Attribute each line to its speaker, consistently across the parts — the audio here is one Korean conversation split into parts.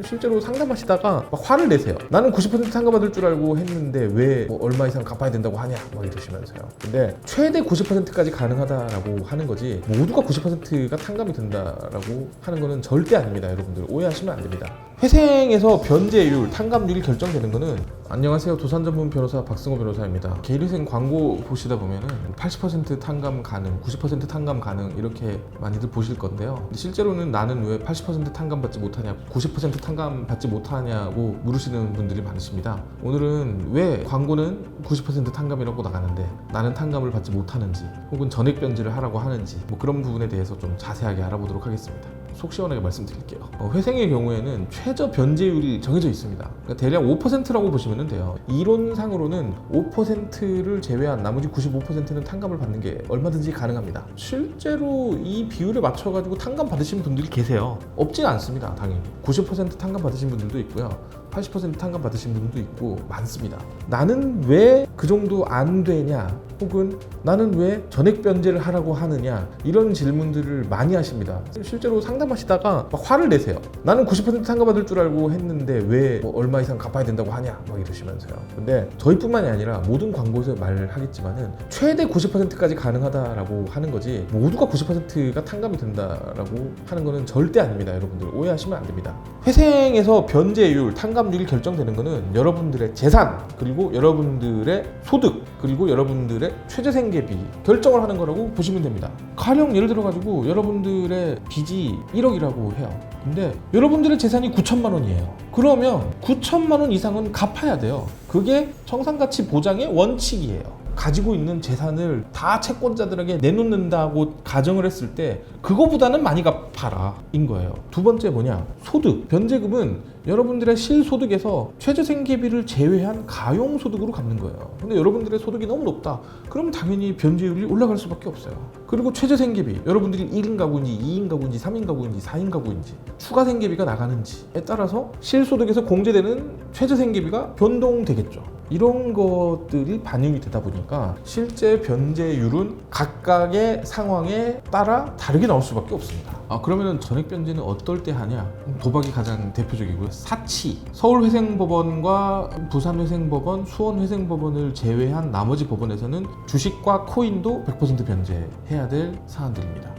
Speaker 1: 실제로 상담하시다가 막 화를 내세요. 나는 90% 상담받을 줄 알고 했는데 왜 뭐 얼마 이상 갚아야 된다고 하냐 막 이러시면서요. 근데 최대 90%까지 가능하다라고 하는 거지 모두가 90%가 탕감이 된다라고 하는 거는 절대 아닙니다. 여러분들 오해하시면 안 됩니다. 회생에서 변제율, 탕감률이 결정되는 거는 안녕하세요. 도산 전문 변호사 박승호 변호사입니다. 개인회생 광고 보시다 보면은 80% 탕감 가능, 90% 탕감 가능 이렇게 많이들 보실 건데요. 근데 실제로는 나는 왜 80% 탕감 받지 못하냐, 90% 탕감 받지 못하냐고 물으시는 분들이 많으십니다. 오늘은 왜 광고는 90% 탕감이라고 나가는데 나는 탕감을 받지 못하는지, 혹은 전액 변제를 하라고 하는지 뭐 그런 부분에 대해서 좀 자세하게 알아보도록 하겠습니다. 속 시원하게 말씀드릴게요. 회생의 경우에는 최저 변제율이 정해져 있습니다. 그러니까 대략 5%라고 보시면 돼요. 이론상으로는 5%를 제외한 나머지 95%는 탕감을 받는 게 얼마든지 가능합니다. 실제로 이 비율에 맞춰가지고 탕감 받으신 분들이 계세요. 없진 않습니다. 당연히 90% 탕감 받으신 분들도 있고요, 80% 탕감 받으신 분들도 있고 많습니다. 나는 왜 그 정도 안 되냐, 혹은 나는 왜 전액 변제를 하라고 하느냐, 이런 질문들을 많이 하십니다. 실제로 상담하시다가 막 화를 내세요. 나는 90% 탕감받을 줄 알고 했는데 왜 뭐 얼마 이상 갚아야 된다고 하냐 막 이러시면서요. 근데 저희뿐만이 아니라 모든 광고에서 말을 하겠지만은 최대 90%까지 가능하다라고 하는 거지 모두가 90%가 탕감이 된다라고 하는 거는 절대 아닙니다. 여러분들 오해하시면 안 됩니다. 회생에서 변제율, 탕감률이 결정되는 거는 여러분들의 재산, 그리고 여러분들의 소득, 그리고 여러분들의 최저생계비 결정을 하는 거라고 보시면 됩니다. 가령 예를 들어 가지고 여러분들의 빚이 1억이라고 해요. 근데 여러분들의 재산이 9천만 원이에요. 그러면 9천만 원 이상은 갚아야 돼요. 그게 청산가치 보장의 원칙이에요. 가지고 있는 재산을 다 채권자들에게 내놓는다고 가정을 했을 때 그거보다는 많이 갚아라 인 거예요. 두 번째 뭐냐, 소득. 변제금은 여러분들의 실소득에서 최저생계비를 제외한 가용소득으로 갚는 거예요. 근데 여러분들의 소득이 너무 높다, 그러면 당연히 변제율이 올라갈 수밖에 없어요. 그리고 최저생계비, 여러분들이 1인 가구인지 2인 가구인지 3인 가구인지 4인 가구인지 추가 생계비가 나가는지에 따라서 실소득에서 공제되는 최저생계비가 변동되겠죠. 이런 것들이 반영이 되다 보니까 실제 변제율은 각각의 상황에 따라 다르게 나올 수밖에 없습니다. 그러면 전액 변제는 어떨 때 하냐? 도박이 가장 대표적이고요. 사치, 서울회생법원과 부산회생법원, 수원회생법원을 제외한 나머지 법원에서는 주식과 코인도 100% 변제해야 될 사안들입니다.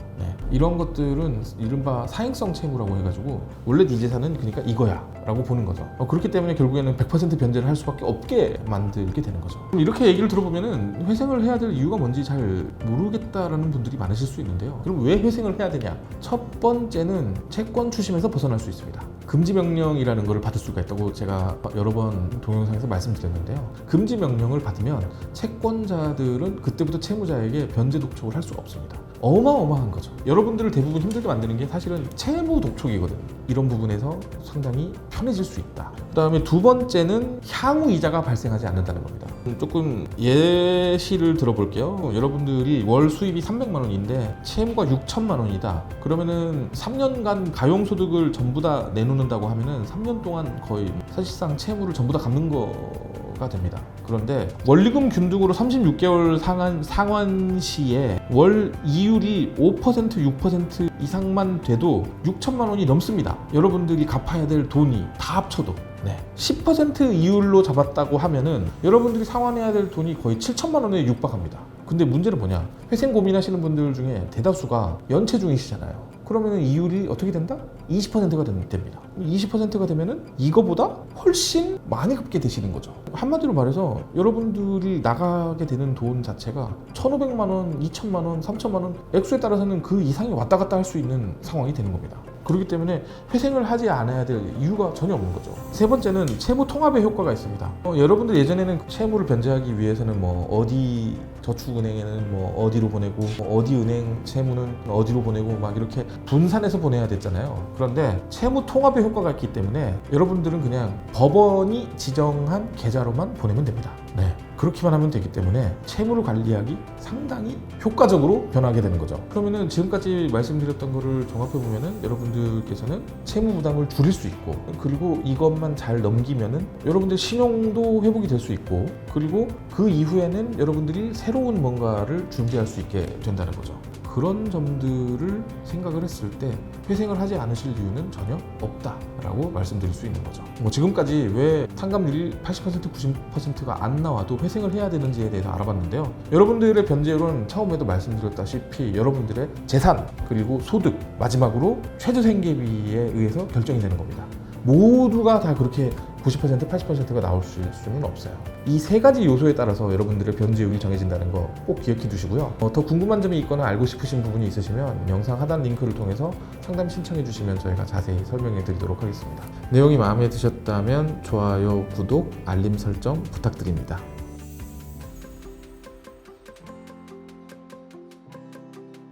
Speaker 1: 이런 것들은 이른바 사행성 채무라고 해가지고 원래 네 재산은 그러니까 이거야 라고 보는 거죠. 그렇기 때문에 결국에는 100% 변제를 할 수밖에 없게 만들게 되는 거죠. 이렇게 얘기를 들어보면은 회생을 해야 될 이유가 뭔지 잘 모르겠다라는 분들이 많으실 수 있는데요. 그럼 왜 회생을 해야 되냐? 첫 번째는 채권 추심에서 벗어날 수 있습니다. 금지 명령이라는 것을 받을 수가 있다고 제가 여러 번 동영상에서 말씀드렸는데요. 금지 명령을 받으면 채권자들은 그때부터 채무자에게 변제 독촉을 할 수가 없습니다. 어마어마한 거죠. 여러분들을 대부분 힘들게 만드는 게 사실은 채무 독촉이거든요. 이런 부분에서 상당히 편해질 수 있다. 그 다음에 두 번째는 향후 이자가 발생하지 않는다는 겁니다. 조금 예시를 들어볼게요. 여러분들이 월 수입이 300만 원인데 채무가 6천만 원이다. 그러면은 3년간 가용소득을 전부 다 내놓는다고 하면은 3년 동안 거의 사실상 채무를 전부 다 갚는 거가 됩니다. 그런데 원리금 균등으로 36개월 상환 시에 월 이율이 5%, 6% 이상만 돼도 6천만 원이 넘습니다. 여러분들이 갚아야 될 돈이 다 합쳐도 10% 이율로 잡았다고 하면은 여러분들이 상환해야 될 돈이 거의 7천만 원에 육박합니다. 근데 문제는 뭐냐, 회생 고민하시는 분들 중에 대다수가 연체 중이시잖아요. 그러면 이율이 어떻게 된다? 20%가 됩니다. 20%가 되면은 이거보다 훨씬 많이 갚게 되시는 거죠. 한마디로 말해서 여러분들이 나가게 되는 돈 자체가 1,500만 원, 2천만 원, 3천만 원 액수에 따라서는 그 이상이 왔다 갔다 할 수 있는 상황이 되는 겁니다. 그렇기 때문에 회생을 하지 않아야 될 이유가 전혀 없는 거죠. 세 번째는 채무 통합의 효과가 있습니다. 여러분들 예전에는 채무를 변제하기 위해서는 뭐 어디 저축은행에는 뭐 어디로 보내고 어디 은행 채무는 어디로 보내고 막 이렇게 분산해서 보내야 됐잖아요. 그런데 채무 통합의 효과가 있기 때문에 여러분들은 그냥 법원이 지정한 계좌로만 보내면 됩니다. 그렇게만 하면 되기 때문에 채무를 관리하기 상당히 효과적으로 변하게 되는 거죠. 그러면은 지금까지 말씀드렸던 거를 종합해 보면은 여러분들께서는 채무 부담을 줄일 수 있고, 그리고 이것만 잘 넘기면은 여러분들 신용도 회복이 될 수 있고, 그리고 그 이후에는 여러분들이 새로운 뭔가를 준비할 수 있게 된다는 거죠. 그런 점들을 생각을 했을 때 회생을 하지 않으실 이유는 전혀 없다라고 말씀드릴 수 있는 거죠. 뭐 지금까지 왜 탕감률이 80% 90%가 안 나와도 회생을 해야 되는지에 대해서 알아봤는데요. 여러분들의 변제율은 처음에도 말씀드렸다시피 여러분들의 재산 그리고 소득 마지막으로 최저생계비에 의해서 결정이 되는 겁니다. 모두가 다 그렇게 90% 80%가 나올 수는 없어요. 이 세 가지 요소에 따라서 여러분들의 변제율이 정해진다는 거 꼭 기억해 두시고요. 더 궁금한 점이 있거나 알고 싶으신 부분이 있으시면 영상 하단 링크를 통해서 상담 신청해 주시면 저희가 자세히 설명해 드리도록 하겠습니다. 내용이 마음에 드셨다면 좋아요, 구독, 알림 설정 부탁드립니다.